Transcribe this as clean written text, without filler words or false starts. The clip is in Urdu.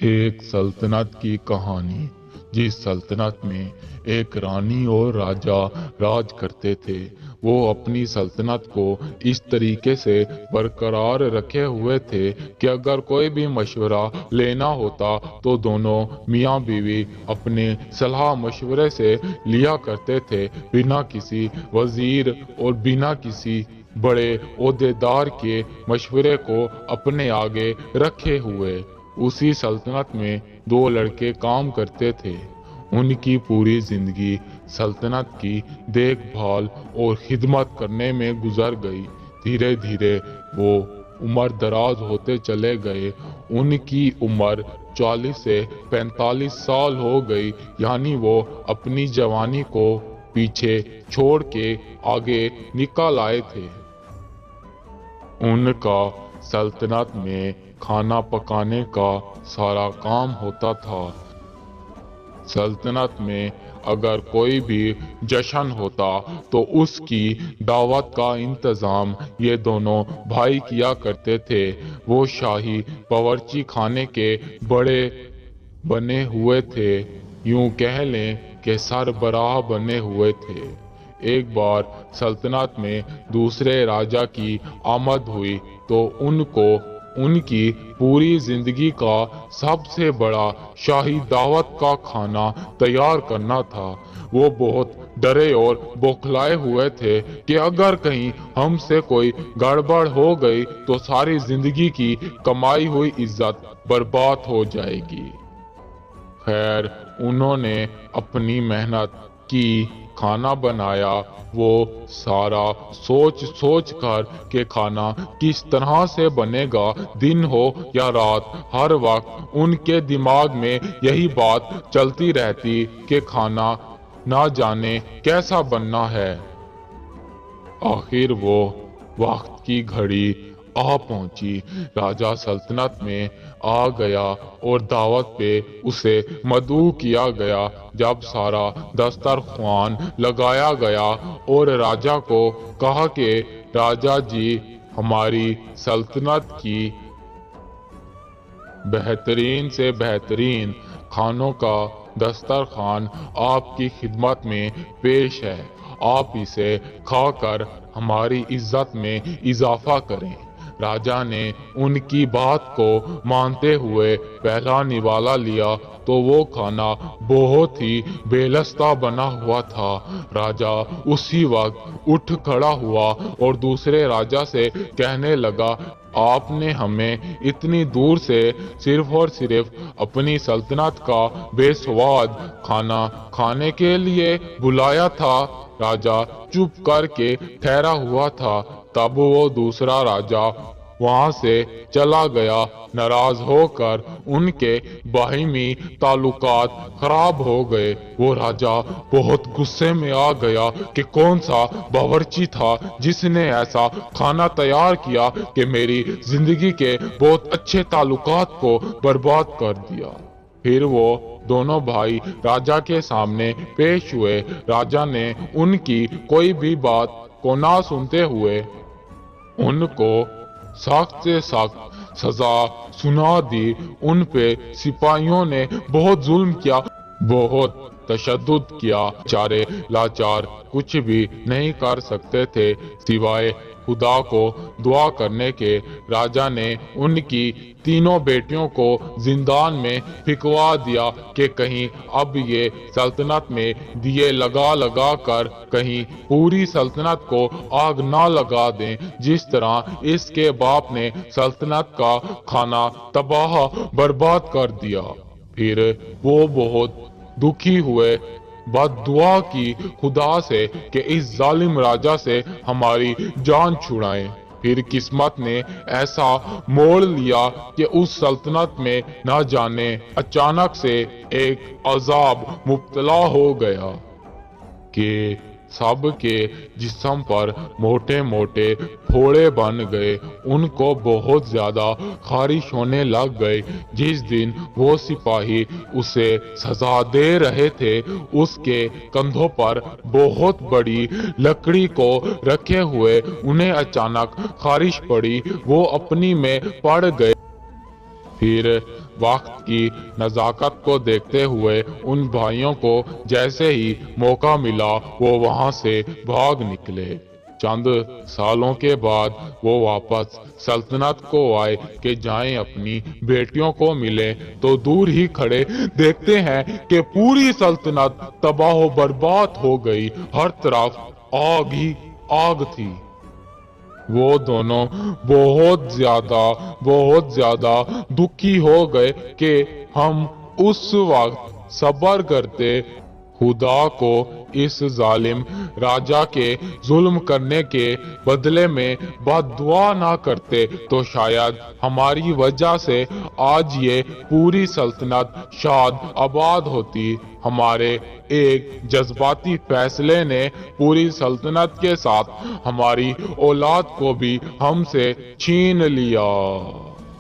ایک سلطنت کی کہانی، جس سلطنت میں ایک رانی اور راجا راج کرتے تھے۔ وہ اپنی سلطنت کو اس طریقے سے برقرار رکھے ہوئے تھے کہ اگر کوئی بھی مشورہ لینا ہوتا تو دونوں میاں بیوی اپنے صلاح مشورے سے لیا کرتے تھے، بنا کسی وزیر اور بنا کسی بڑے عہدیدار کے مشورے کو اپنے آگے رکھے ہوئے۔ اسی سلطنت میں دو لڑکے کام کرتے تھے۔ ان کی پوری زندگی سلطنت کی دیکھ بھال اور خدمت کرنے میں گزر گئی۔ دھیرے دھیرے وہ عمر دراز ہوتے چلے گئے۔ ان کی عمر 40 سے 45 سال ہو گئی، یعنی وہ اپنی جوانی کو پیچھے چھوڑ کے آگے نکل آئے تھے۔ ان کا سلطنت میں کھانا پکانے کا سارا کام ہوتا تھا۔ سلطنت میں اگر کوئی بھی جشن ہوتا تو اس کی دعوت کا انتظام یہ دونوں بھائی کیا کرتے تھے۔ وہ شاہی باورچی خانے کے بڑے بنے ہوئے تھے، یوں کہہ لیں کہ سربراہ بنے ہوئے تھے۔ ایک بار سلطنت میں دوسرے راجا کی آمد ہوئی تو ان کو ان کی پوری زندگی کا سب سے بڑا شاہی دعوت کا کھانا تیار کرنا تھا۔ وہ بہت ڈرے اور بوکھلائے ہوئے تھے کہ اگر کہیں ہم سے کوئی گڑبڑ ہو گئی تو ساری زندگی کی کمائی ہوئی عزت برباد ہو جائے گی۔ خیر، انہوں نے اپنی محنت کی، کھانا بنایا۔ وہ سارا سوچ کر کہ کھانا کس طرح سے بنے گا، دن ہو یا رات، ہر وقت ان کے دماغ میں یہی بات چلتی رہتی کہ کھانا نہ جانے کیسا بننا ہے۔ آخر وہ وقت کی گھڑی آ پہنچی۔ راجا سلطنت میں آ گیا اور دعوت پہ اسے مدعو کیا گیا۔ جب سارا دسترخوان لگایا گیا اور راجا کو کہا کہ راجا جی، ہماری سلطنت کی بہترین سے بہترین کھانوں کا دسترخوان آپ کی خدمت میں پیش ہے، آپ اسے کھا کر ہماری عزت میں اضافہ کریں۔ راجا نے ان کی بات کو مانتے ہوئے پہلا نوالا لیا تو وہ کھانا بہت ہی بے لذت بنا ہوا تھا۔ راجا اسی وقت اٹھ کھڑا ہوا اور دوسرے راجا سے کہنے لگا، آپ نے ہمیں اتنی دور سے صرف اور صرف اپنی سلطنت کا بے سواد کھانا کھانے کے لیے بلایا تھا۔ راجا چپ کر کے ٹھہرا ہوا تھا۔ تب وہ دوسرا راجا وہاں سے چلا گیا۔ ناراض ہو کر ان کے باہمی تعلقات خراب ہو گئے۔ وہ راجا بہت غصے میں آ گیا کہ کون سا باورچی تھا جس نے ایسا کھانا تیار کیا کہ میری زندگی کے بہت اچھے تعلقات کو برباد کر دیا۔ پھر وہ دونوں بھائی راجا کے سامنے پیش ہوئے۔ راجا نے ان کی کوئی بھی بات کو نہ سنتے ہوئے ان کو سخت سے سخت سزا سنا دی۔ ان پہ سپاہیوں نے بہت ظلم کیا، بہت تشدد کیا۔ بیچارے لاچار کچھ بھی نہیں کر سکتے تھے سوائے خدا کو دعا کرنے کے۔ راجا نے ان کی تینوں بیٹیوں کو زندان میں پھینکوا دیا کہ کہیں اب یہ سلطنت میں دیے لگا لگا کر کہیں پوری سلطنت کو آگ نہ لگا دیں، جس طرح اس کے باپ نے سلطنت کا کھانا تباہ برباد کر دیا۔ پھر وہ بہت دکھی ہوئے، بد دعا کی خدا سے کہ اس ظالم راجا سے ہماری جان چھڑائیں۔ پھر قسمت نے ایسا موڑ لیا کہ اس سلطنت میں نہ جانے اچانک سے ایک عذاب مبتلا ہو گیا کہ سب کے جسم پر موٹے موٹے پھوڑے بن گئے۔ ان کو بہت زیادہ خارش ہونے لگ گئی۔ جس دن وہ سپاہی اسے سزا دے رہے تھے، اس کے کندھوں پر بہت بڑی لکڑی کو رکھے ہوئے انہیں اچانک خارش پڑی۔ وہ اپنی میں پڑ گئے۔ پھر وقت کی نزاکت کو دیکھتے ہوئے ان بھائیوں کو جیسے ہی موقع ملا وہ وہاں سے بھاگ نکلے۔ چند سالوں کے بعد وہ واپس سلطنت کو آئے کہ جائیں اپنی بیٹیوں کو ملیں تو دور ہی کھڑے دیکھتے ہیں کہ پوری سلطنت تباہ و برباد ہو گئی، ہر طرف آگ ہی آگ تھی۔ وہ دونوں بہت زیادہ دکھی ہو گئے کہ ہم اس وقت صبر کرتے، خدا کو اس ظالم راجا کے ظلم کرنے کے بدلے میں بد دعا نہ کرتے تو شاید ہماری وجہ سے آج یہ پوری سلطنت شاد آباد ہوتی۔ ہمارے ایک جذباتی فیصلے نے پوری سلطنت کے ساتھ ہماری اولاد کو بھی ہم سے چھین لیا۔